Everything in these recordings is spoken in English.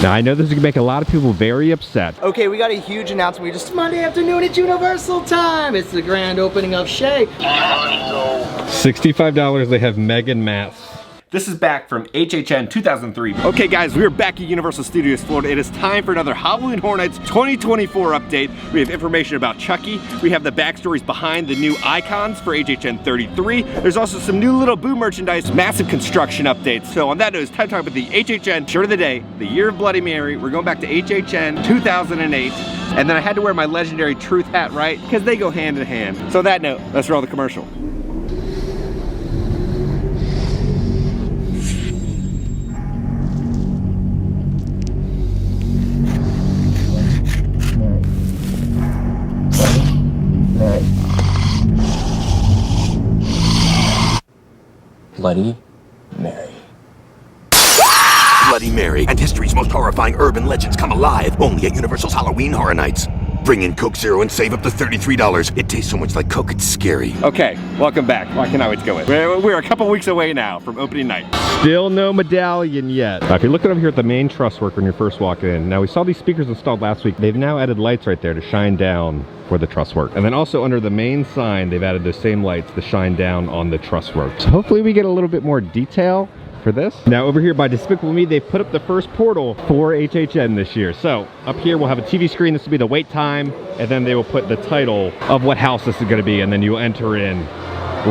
Now I know this is gonna make a lot of people very upset. Okay, we got a huge announcement. We just Monday afternoon at Universal time. It's the grand opening of Shay. $65, they have Megan masks. This is back from HHN 2003. Okay guys, we are back at Universal Studios Florida. It is time for another Halloween Horror Nights 2024 update. We have information about Chucky. We have the backstories behind the new icons for HHN 33. There's also some new Little Boo merchandise, massive construction updates. So on that note, it's time to talk about the HHN shirt of the day, the year of Bloody Mary. We're going back to HHN 2008. And then I had to wear my legendary truth hat, right? Because they go hand in hand. So on that note, let's roll the commercial. Bloody Mary. Bloody Mary and history's most horrifying urban legends come alive only at Universal's Halloween Horror Nights. Bring in Coke Zero and save up to $33. It tastes so much like Coke, it's scary. Okay, welcome back. I cannot wait to go in. We're a couple weeks away now from opening night. Still no medallion yet. If you're looking over here at the main truss work when you're first walking in, now we saw these speakers installed last week. They've now added lights right there to shine down for the truss work. And then also under the main sign, they've added those same lights to shine down on the truss work. So hopefully we get a little bit more detail for this. Now over here by Despicable Me, they've put up the first portal for HHN this year. So up here we'll have a TV screen. This will be the wait time, and then they will put the title of what house this is going to be, and then you enter in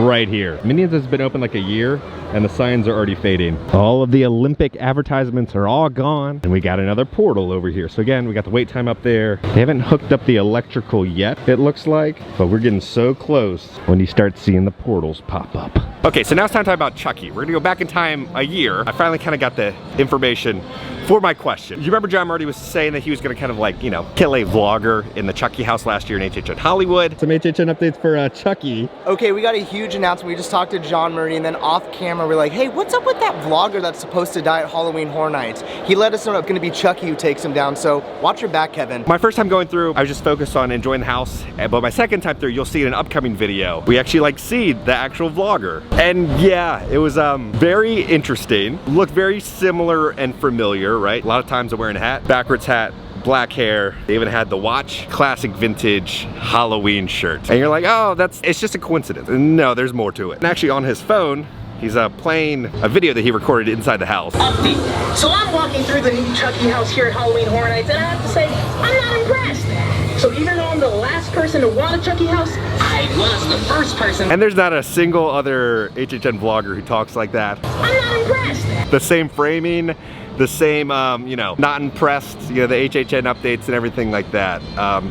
right here. Minions has been open like a year, and the signs are already fading. All of the Olympic advertisements are all gone, and we got another portal over here. So again, we got the wait time up there. They haven't hooked up the electrical yet, it looks like, but we're getting so close when you start seeing the portals pop up. Okay, so now it's time to talk about Chucky. We're gonna go back in time a year. I finally kind of got the information for my question. You remember John Murdy was saying that he was gonna kind of like, you know, kill a vlogger in the Chucky house last year in HHN Hollywood. Some HHN updates for Chucky. Okay, we got a huge announcement. We just talked to John Murdy, and then off camera we're like, hey, what's up with that vlogger that's supposed to die at Halloween Horror Nights? He let us know it's gonna be Chucky who takes him down, so watch your back, Kevin. My first time going through, I was just focused on enjoying the house, but my second time through, you'll see in an upcoming video, we actually like see the actual vlogger. And yeah, it was very interesting. Looked very similar and familiar, right? A lot of times I'm wearing a hat, backwards hat, black hair. They even had the watch, classic vintage Halloween shirt. And you're like, oh, it's just a coincidence. And no, there's more to it. And actually on his phone, he's playing a video that he recorded inside the house. Update. So I'm walking through the new Chucky house here at Halloween Horror Nights, and I have to say, I'm not impressed. So even though I'm the last person to want a Chucky house, I was the first person. And there's not a single other HHN vlogger who talks like that. I'm not impressed. The same framing, the same, you know, not impressed, you know, the HHN updates and everything like that.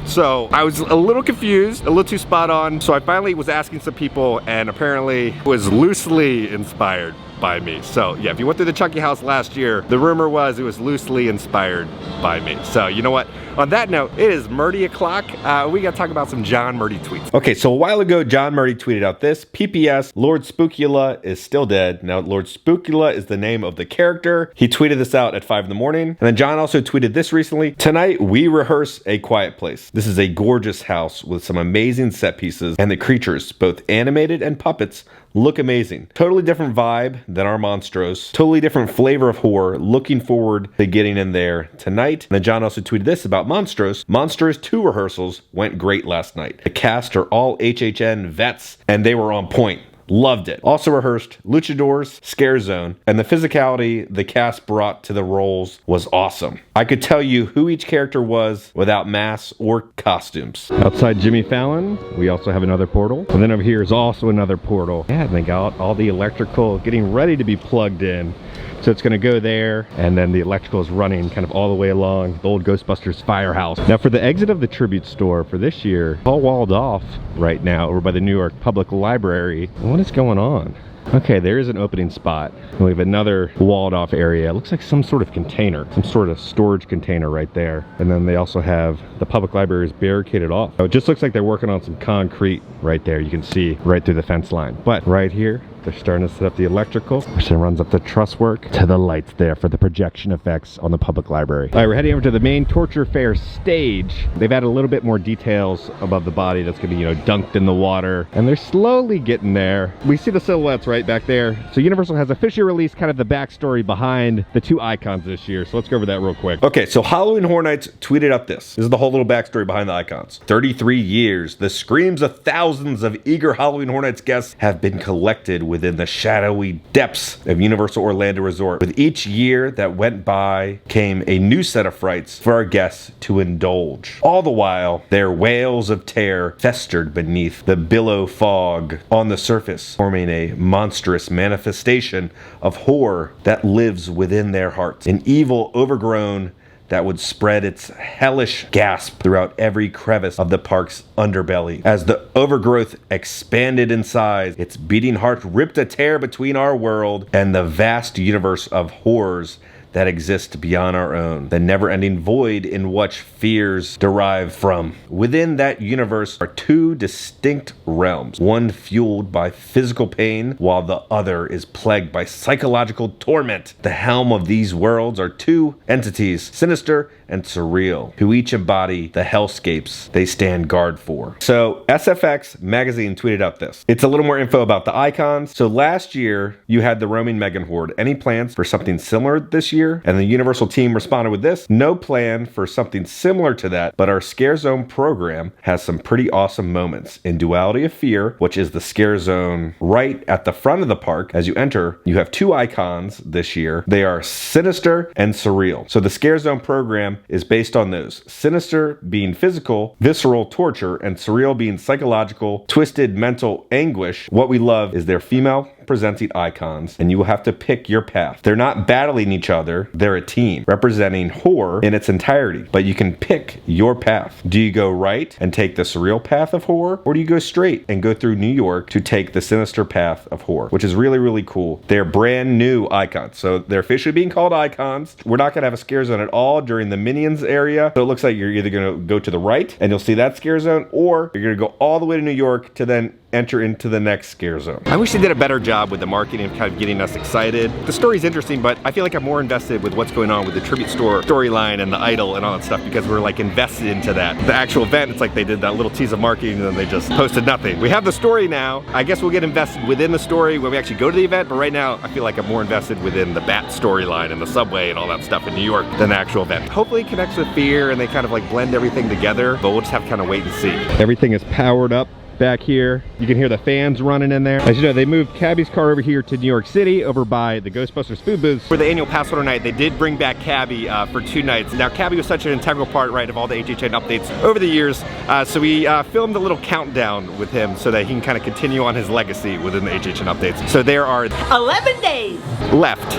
So I was a little confused, a little too spot on. So I finally was asking some people, and apparently it was loosely inspired by me. So yeah, if you went through the Chucky house last year, the rumor was it was loosely inspired by me. So you know what? On that note, it is Murdy o'clock. We gotta talk about some John Murdy tweets. Okay, so a while ago, John Murdy tweeted out this: PPS, Lord Spookula is still dead. Now, Lord Spookula is the name of the character. He tweeted this out at 5 in the morning. And then John also tweeted this recently: tonight, we rehearse A Quiet Place. This is a gorgeous house with some amazing set pieces, and the creatures, both animated and puppets, look amazing. Totally different vibe than our Monstros. Totally different flavor of horror. Looking forward to getting in there tonight. And then John also tweeted this about Monstros. Monstros 2 rehearsals went great last night. The cast are all HHN vets, and they were on point. Loved it. Also rehearsed Luchadors, Scare Zone, and the physicality the cast brought to the roles was awesome. I could tell you who each character was without masks or costumes. Outside Jimmy Fallon, we also have another portal. And then over here is also another portal. Yeah, and they got all the electrical getting ready to be plugged in. So it's gonna go there, and then the electrical is running kind of all the way along the old Ghostbusters firehouse. Now for the exit of the tribute store for this year, all walled off right now over by the New York Public Library. What is going on? Okay, there is an opening spot. We have another walled off area. It looks like some sort of container, some sort of storage container right there. And then they also have the public library is barricaded off. So it just looks like they're working on some concrete right there. You can see right through the fence line. But right here, They're starting to set up the electrical, which then runs up the truss work to the lights there for the projection effects on the public library. All right, we're heading over to the main torture fair stage. They've added a little bit more details above the body that's gonna be, dunked in the water, and they're slowly getting there. We see the silhouettes right back there. So Universal has officially released kind of the backstory behind the two icons this year. So let's go over that real quick. Okay, so Halloween Horror Nights tweeted up this. This is the whole little backstory behind the icons. 33 years, the screams of thousands of eager Halloween Horror Nights guests have been collected within the shadowy depths of Universal Orlando Resort. With each year that went by came a new set of frights for our guests to indulge. All the while, their wails of terror festered beneath the billow fog on the surface, forming a monstrous manifestation of horror that lives within their hearts. An evil overgrown that would spread its hellish gasp throughout every crevice of the park's underbelly. As the overgrowth expanded in size, its beating heart ripped a tear between our world and the vast universe of horrors that exist beyond our own, the never-ending void in which fears derive from. Within that universe are two distinct realms, one fueled by physical pain, while the other is plagued by psychological torment. The helm of these worlds are two entities, sinister and surreal, who each embody the hellscapes they stand guard for. So SFX magazine tweeted out this. It's a little more info about the icons. So last year, you had the roaming Megan Horde. Any plans for something similar this year? And the Universal team responded with this: no plan for something similar to that, but our Scare Zone program has some pretty awesome moments. In Duality of Fear, which is the Scare Zone right at the front of the park, as you enter, you have two icons this year. They are sinister and surreal. So the Scare Zone program is based on those. Sinister being physical, visceral torture, and surreal being psychological, twisted mental anguish. What we love is their female presenting icons, and you will have to pick your path. They're not battling each other, they're a team representing horror in its entirety, but you can pick your path. Do you go right and take the surreal path of horror, or do you go straight and go through New York to take the sinister path of horror, which is really, really cool. They're brand new icons, so they're officially being called icons. We're not gonna have a Scare Zone at all during the Minions area, so it looks like you're either gonna go to the right and you'll see that Scare Zone, or you're gonna go all the way to New York to then enter into the next Scare Zone. I wish they did a better job with the marketing and kind of getting us excited. The story's interesting, but I feel like I'm more invested with what's going on with the tribute store storyline and the idol and all that stuff, because we're like invested into that. The actual event, it's like they did that little tease of marketing and then they just posted nothing. We have the story now. I guess we'll get invested within the story when we actually go to the event, but right now I feel like I'm more invested within the Bat storyline and the subway and all that stuff in New York than the actual event. Hopefully it connects with Fear and they kind of like blend everything together, but we'll just have to kind of wait and see. Everything is powered up back here. You can hear the fans running in there. As you know, they moved Cabby's car over here to New York City, over by the Ghostbusters food booths. For the annual pass holder night, they did bring back Cabby for 2 nights. Now, Cabby was such an integral part, right, of all the HHN updates over the years, so we filmed a little countdown with him so that he can kind of continue on his legacy within the HHN updates. So there are 11 days left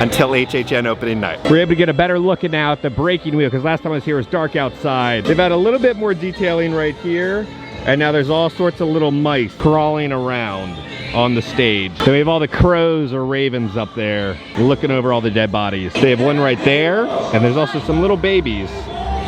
until HHN opening night. We're able to get a better look at now at the breaking wheel, because last time I was here it was dark outside. They've had a little bit more detailing right here. And now there's all sorts of little mice crawling around on the stage. So we have all the crows or ravens up there looking over all the dead bodies. They have one right there, and there's also some little babies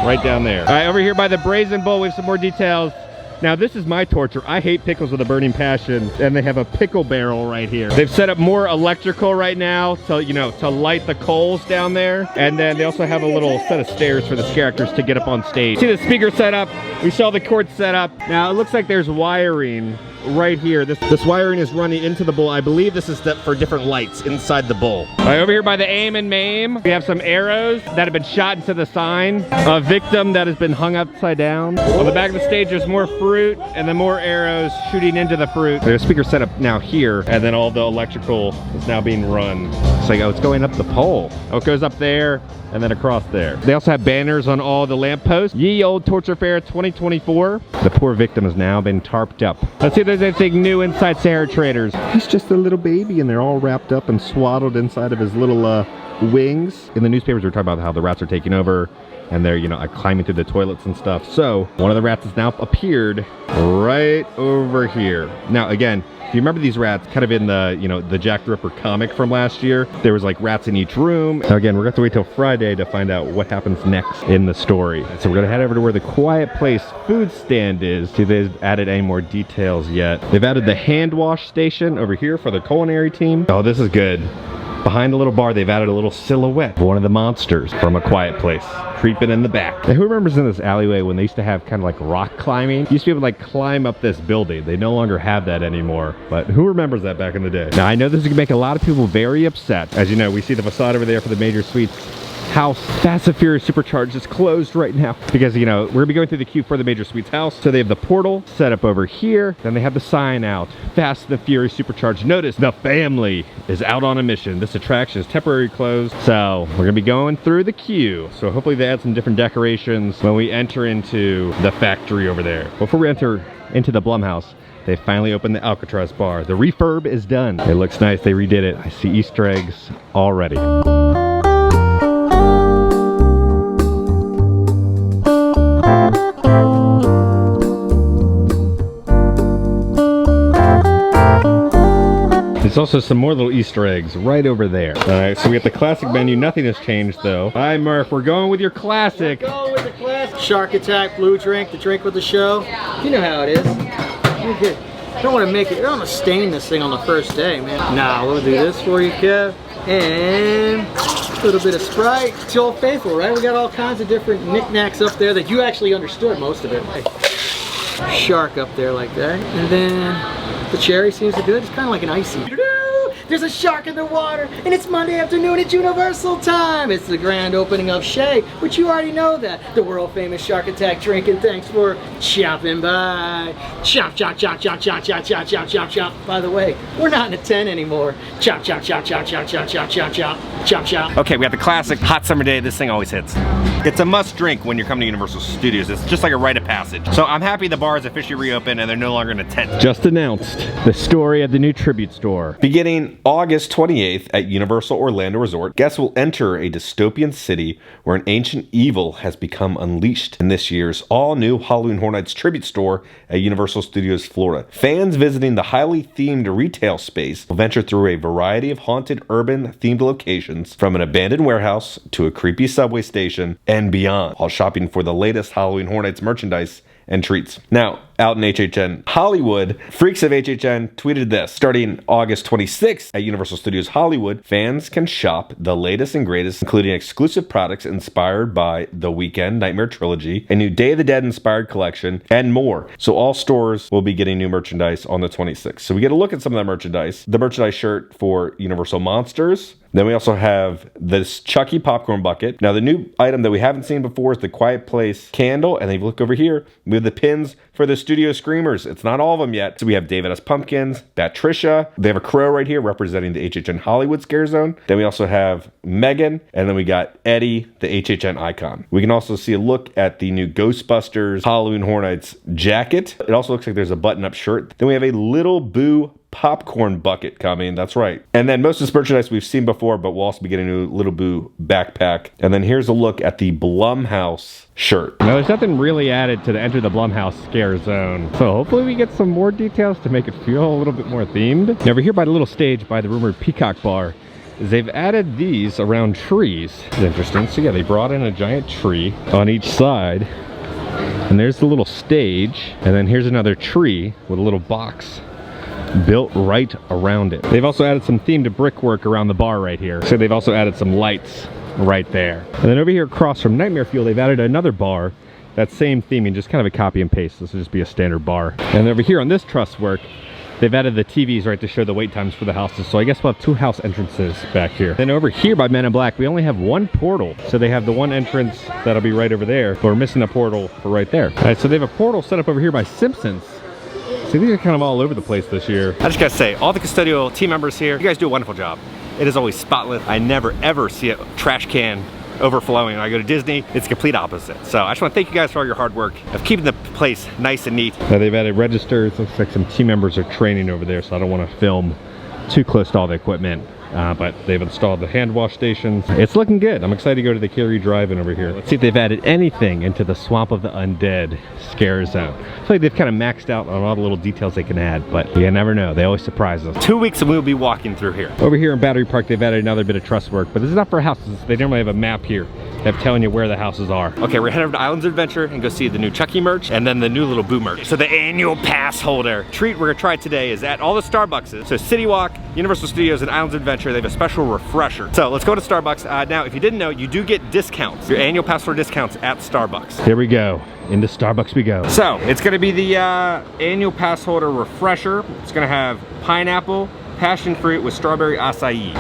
right down there. All right, over here by the Brazen Bull, we have some more details. Now this is my torture. I hate pickles with a burning passion, and they have a pickle barrel right here. They've set up more electrical right now to, to light the coals down there. And then they also have a little set of stairs for the scare actors to get up on stage. See the speaker set up. We saw the cord set up. Now it looks like there's wiring right here. This wiring is running into the bull. I believe this is for different lights inside the bull. All right, over here by the aim and maim, we have some arrows that have been shot into the sign. A victim that has been hung upside down. On the back of the stage, there's more fruit and then more arrows shooting into the fruit. There's a speaker set up now here, and then all the electrical is now being run. It's like, oh, it's going up the pole. Oh, it goes up there and then across there. They also have banners on all the lampposts. Ye Old Torture Fair 2024. The poor victim has now been tarped up. Let's see if there's anything new inside Sarah Traders. He's just a little baby, and they're all wrapped up and swaddled inside of his little wings. In the newspapers, we were talking about how the rats are taking over and they're, you know, like climbing through the toilets and stuff. So one of the rats has now appeared right over here. Now, again, if you remember these rats kind of in the, you know, the Jack the Ripper comic from last year, there was like rats in each room. Now again, we're gonna have to wait till Friday to find out what happens next in the story. So we're gonna head over to where the Quiet Place food stand is. See if they've added any more details yet. They've added the hand wash station over here for the culinary team. Oh, this is good. Behind the little bar, they've added a little silhouette of one of the monsters from A Quiet Place, creeping in the back. Now, who remembers in this alleyway when they used to have kind of like rock climbing? You used to be able to like climb up this building. They no longer have that anymore, but who remembers that back in the day? Now, I know this is gonna make a lot of people very upset. As you know, we see the facade over there for the Major Suites house. Fast and Furious Supercharged is closed right now because, you know, we're gonna be going through the queue for the Major Suites house. So they have the portal set up over here. Then they have the sign out, Fast and Furious Supercharged. Notice the family is out on a mission. This attraction is temporarily closed. So we're gonna be going through the queue. So hopefully they add some different decorations when we enter into the factory over there. Before we enter into the Blumhouse, they finally opened the Alcatraz bar. The refurb is done. It looks nice, they redid it. I see Easter eggs already. There's also some more little Easter eggs right over there. All right, so we got the classic menu. Nothing has changed though. Hi Murph, we're going with your classic. Go with the classic. Shark Attack blue drink, the drink with the show. You know how it is. You're good. Don't want to make it, don't want to stain this thing on the first day, man. Nah, we'll do this for you, Kev. And a little bit of Sprite. It's Old Faithful, right? We got all kinds of different knickknacks up there that you actually understood most of it. Shark up there like that. And then the cherry seems to good. It's kind of like an icy. There's a shark in the water, and it's Monday afternoon at Universal time. It's the grand opening of Shay, which you already know that. The world famous Shark Attack drink, and thanks for chopping by. Chop, chop, chop, chop, chop, chop, chop, chop, chop, chop. By the way, we're not in a 10 anymore. Chop, chop, chop, chop, chop, chop, chop, chop, chop, chop, chop. Okay, we got the classic hot summer day. This thing always hits. It's a must drink when you're coming to Universal Studios. It's just like a rite of passage. So I'm happy the bar is officially reopened and they're no longer in a tent. Just announced the story of the new tribute store. Beginning August 28th at Universal Orlando Resort, guests will enter a dystopian city where an ancient evil has become unleashed in this year's all-new Halloween Horror Nights tribute store at Universal Studios Florida. Fans visiting the highly themed retail space will venture through a variety of haunted urban themed locations, from an abandoned warehouse to a creepy subway station and beyond, while shopping for the latest Halloween Horror Nights merchandise and treats. Now, out in HHN Hollywood, freaks of HHN tweeted this. Starting August 26th at Universal Studios Hollywood, fans can shop the latest and greatest, including exclusive products inspired by The Weeknd Nightmare Trilogy, a new Day of the Dead inspired collection, and more. So all stores will be getting new merchandise on the 26th. So we get a look at some of that merchandise. The merchandise shirt for Universal Monsters. Then we also have this Chucky popcorn bucket. Now the new item that we haven't seen before is the Quiet Place candle. And if you look over here, we have the pins for the Studio Screamers. It's not all of them yet. So we have David S. Pumpkins, Patricia. They have a crow right here representing the HHN Hollywood Scare Zone. Then we also have Megan. And then we got Eddie, the HHN icon. We can also see a look at the new Ghostbusters Halloween Horror Nights jacket. It also looks like there's a button-up shirt. Then we have a Little Boo popcorn bucket coming. That's right. And then most of this merchandise we've seen before, but we'll also be getting a new Little Boo backpack. And then here's a look at the Blumhouse shirt. Now there's nothing really added to the Enter the Blumhouse Scare Zone, so hopefully we get some more details to make it feel a little bit more themed. Now over here by the little stage by the rumored Peacock Bar, they've added these around trees. It's interesting. So yeah, they brought in a giant tree on each side, and there's the little stage, and then here's another tree with a little box built right around it. They've also added some themed brickwork around the bar right here. So they've also added some lights right there. And then over here across from Nightmare Fuel, they've added another bar, that same theming, just kind of a copy and paste. This will just be a standard bar. And over here on this truss work, they've added the TVs right to show the wait times for the houses. So I guess we'll have 2 house entrances back here. Then over here by Men in Black, we only have 1 portal. So they have the 1 entrance that'll be right over there, but we're missing a portal for right there. All right, so they have a portal set up over here by Simpsons. See, these are kind of all over the place this year. I just gotta say, all the custodial team members here, you guys do a wonderful job. It is always spotless. I never ever see a trash can overflowing. When I go to Disney, it's complete opposite. So I just want to thank you guys for all your hard work of keeping the place nice and neat. Now they've added registers. Looks like some team members are training over there, so I don't want to film too close to all the equipment. but they've installed the hand wash stations. It's looking good. I'm excited to go to the Carey Drive-In over here. Let's see if they've added anything into the Swamp of the Undead scare zone. I feel like they've kind of maxed out on all the little details they can add, but you never know. They always surprise us. 2 weeks and we'll be walking through here. Over here in Battery Park, they've added another bit of truss work, but this is not for houses. They normally have a map here of telling you where the houses are. Okay, we're heading over to Islands of Adventure and go see the new Chucky merch and then the new little Boo merch. So the annual pass holder treat we're gonna try today is at all the Starbucks. So City Walk, Universal Studios, and Islands of Adventure, they have a special refresher. So let's go to Starbucks. Now, if you didn't know, you do get discounts, your annual pass holder discounts at Starbucks. Here we go. Into Starbucks we go. So it's gonna be the annual pass holder refresher. It's gonna have pineapple, passion fruit with strawberry acai.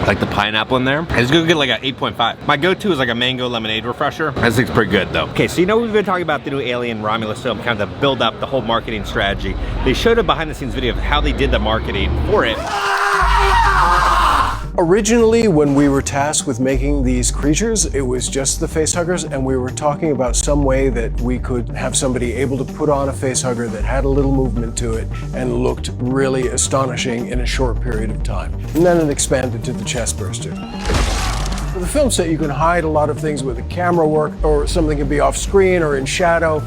Like the pineapple in there. I just gonna get like a 8.5. My go-to is like a mango lemonade refresher. This thing's pretty good though. Okay, so you know we've been talking about the new Alien Romulus film, kind of the build up, the whole marketing strategy. They showed a behind the scenes video of how they did the marketing for it. Originally, when we were tasked with making these creatures, it was just the facehuggers, and we were talking about some way that we could have somebody able to put on a facehugger that had a little movement to it and looked really astonishing in a short period of time. And then it expanded to the chest burster. For the film set, you can hide a lot of things with the camera work, or something can be off screen or in shadow.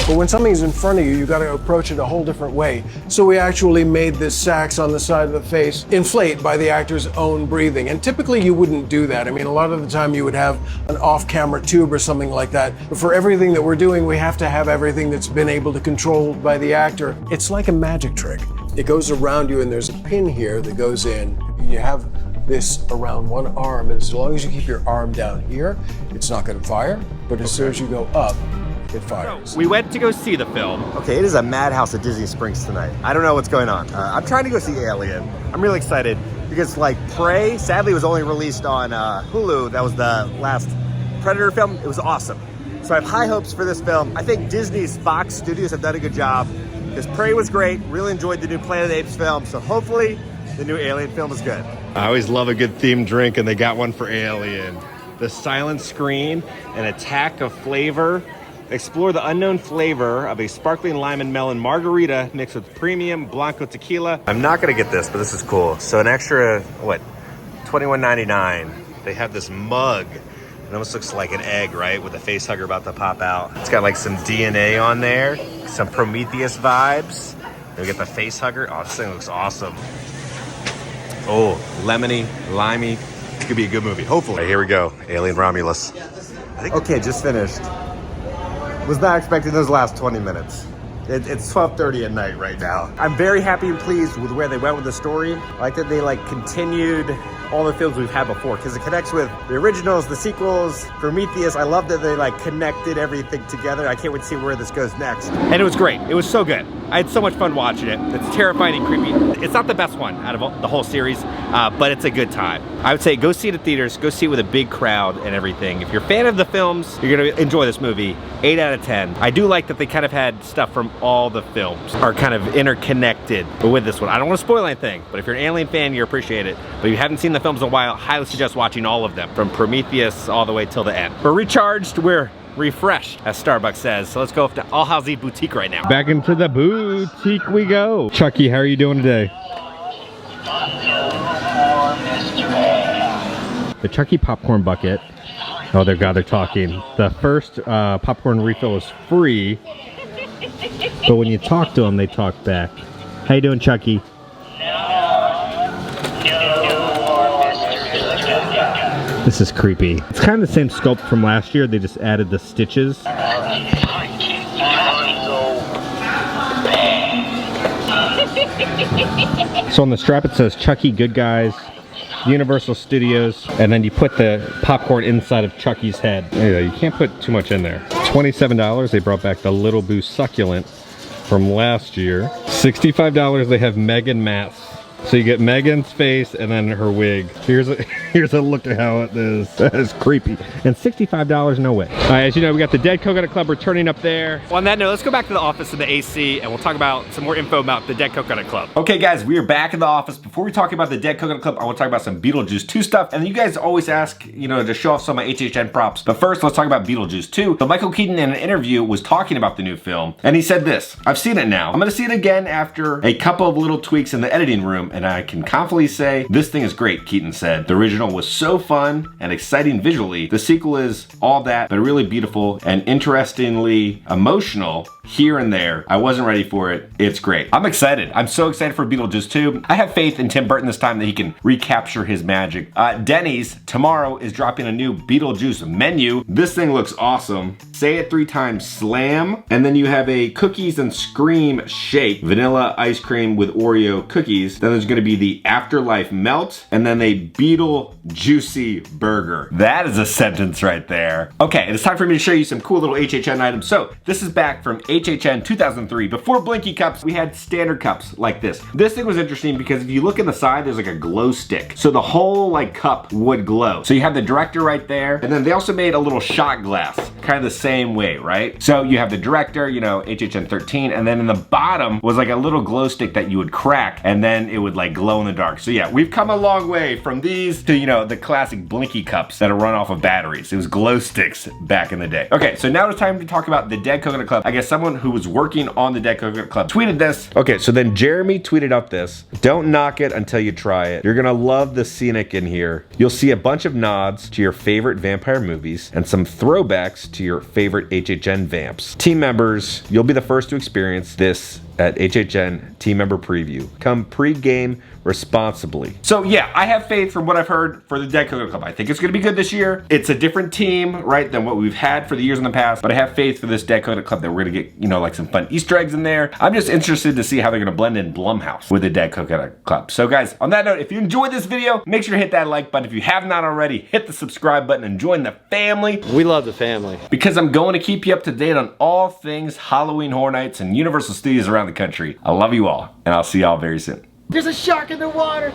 But when something's in front of you, you got to approach it a whole different way. So we actually made this sax on the side of the face inflate by the actor's own breathing. And typically you wouldn't do that. I mean, a lot of the time you would have an off-camera tube or something like that. But for everything that we're doing, we have to have everything that's been able to control by the actor. It's like a magic trick. It goes around you and there's a pin here that goes in. You have this around one arm, and as long as you keep your arm down here, it's not going to fire. But as soon as you go up, it fires. So, we went to go see the film. Okay, it is a madhouse at Disney Springs tonight. I don't know what's going on. I'm trying to go see Alien. I'm really excited because like Prey, sadly was only released on Hulu. That was the last Predator film. It was awesome. So I have high hopes for this film. I think Disney's Fox Studios have done a good job because Prey was great. Really enjoyed the new Planet of the Apes film. So hopefully the new Alien film is good. I always love a good themed drink, and they got one for Alien. The silent screen, an attack of flavor. Explore the unknown flavor of a sparkling lime and melon margarita mixed with premium Blanco tequila. I'm not gonna get this, but this is cool. So an extra, what, $21.99. They have this mug. It almost looks like an egg, right? With a face hugger about to pop out. It's got like some DNA on there, some Prometheus vibes. Then we get the face hugger. Oh, this thing looks awesome. Oh, lemony, limey. It could be a good movie, hopefully. Right, here we go, Alien Romulus. Okay, just finished. Was not expecting those last 20 minutes. It's 12:30 at night right now. I'm very happy and pleased with where they went with the story. I like that they like continued all the films we've had before because it connects with the originals, the sequels, Prometheus. I love that they like connected everything together. I can't wait to see where this goes next. And it was great. It was so good. I had so much fun watching it. It's terrifying and creepy. It's not the best one out of the whole series, but it's a good time. I would say go see it at theaters, go see it with a big crowd and everything. If you're a fan of the films, you're gonna enjoy this movie. 8 out of 10. I do like that they kind of had stuff from all the films are kind of interconnected with this one. I don't want to spoil anything, but if you're an Alien fan, you appreciate it. But if you haven't seen the films in a while, I highly suggest watching all of them from Prometheus all the way till the end. We're recharged, we're refreshed, as Starbucks says. So let's go up to All House Eat Boutique right now. Back into the boutique we go. Chucky, how are you doing today? The Chucky popcorn bucket. Oh, they're talking. The first popcorn refill is free, but when you talk to them, they talk back. How you doing, Chucky? This is creepy. It's kind of the same sculpt from last year. They just added the stitches. So on the strap it says Chucky Good Guys, Universal Studios, and then you put the popcorn inside of Chucky's head. Anyway, you can't put too much in there. $27, they brought back the Little Boo Succulent from last year. $65, they have Megan masks. So you get Megan's face and then her wig. Here's a look at how it is. That is creepy. And $65, no way. All right, as you know, we got the Dead Coconut Club returning up there. Well, on that note, let's go back to the office of the AC and we'll talk about some more info about the Dead Coconut Club. Okay, guys, we are back in the office. Before we talk about the Dead Coconut Club, I want to talk about some Beetlejuice 2 stuff. And you guys always ask, you know, to show off some of my HHN props. But first, let's talk about Beetlejuice 2. So Michael Keaton in an interview was talking about the new film. And he said this: I've seen it now. I'm going to see it again after a couple of little tweaks in the editing room. and I can confidently say this thing is great, Keaton said. The original was so fun and exciting visually. The sequel is all that, but really beautiful and interestingly emotional here and there. I wasn't ready for it. It's great. I'm excited. I'm so excited for Beetlejuice 2. I have faith in Tim Burton this time that he can recapture his magic. Denny's tomorrow is dropping a new Beetlejuice menu. This thing looks awesome. Say it 3 times, slam. And then you have a cookies and scream shake, vanilla ice cream with Oreo cookies. Then there's gonna be the Afterlife melt, and then a Beetle Juicy burger. That is a sentence right there. Okay, it's time for me to show you some cool little HHN items. So this is back from HHN 2003. Before Blinky cups, we had standard cups like this. This thing was interesting because if you look in the side, there's like a glow stick. So the whole like cup would glow. So you have the director right there, and then they also made a little shot glass, kind of the same way, right? So you have the director, you know, HHN 13, and then in the bottom was like a little glow stick that you would crack, and then it would like glow in the dark. So yeah, we've come a long way from these to, you know, the classic Blinky cups that are run off of batteries. It was glow sticks back in the day. Okay, so now it's time to talk about the Dead Coconut Club. I guess someone who was working on the Dead Coconut Club tweeted this. Okay, so then Jeremy tweeted out this. Don't knock it until you try it. You're gonna love the scenic in here. You'll see a bunch of nods to your favorite vampire movies and some throwbacks to your favorite HHN vamps. Team members, you'll be the first to experience this at HHN Team Member Preview. Come pre-game responsibly. So yeah, I have faith from what I've heard for the Dead Coconut Club. I think it's gonna be good this year. It's a different team, right, than what we've had for the years in the past, but I have faith for this Dead Coconut Club that we're gonna get, you know, like some fun Easter eggs in there. I'm just interested to see how they're gonna blend in Blumhouse with the Dead Coconut Club. So guys, on that note, if you enjoyed this video, make sure to hit that like button. If you have not already, hit the subscribe button and join the family. We love the family. Because I'm going to keep you up to date on all things Halloween Horror Nights and Universal Studios around the country. I love you all, and I'll see y'all very soon. There's a shark in the water.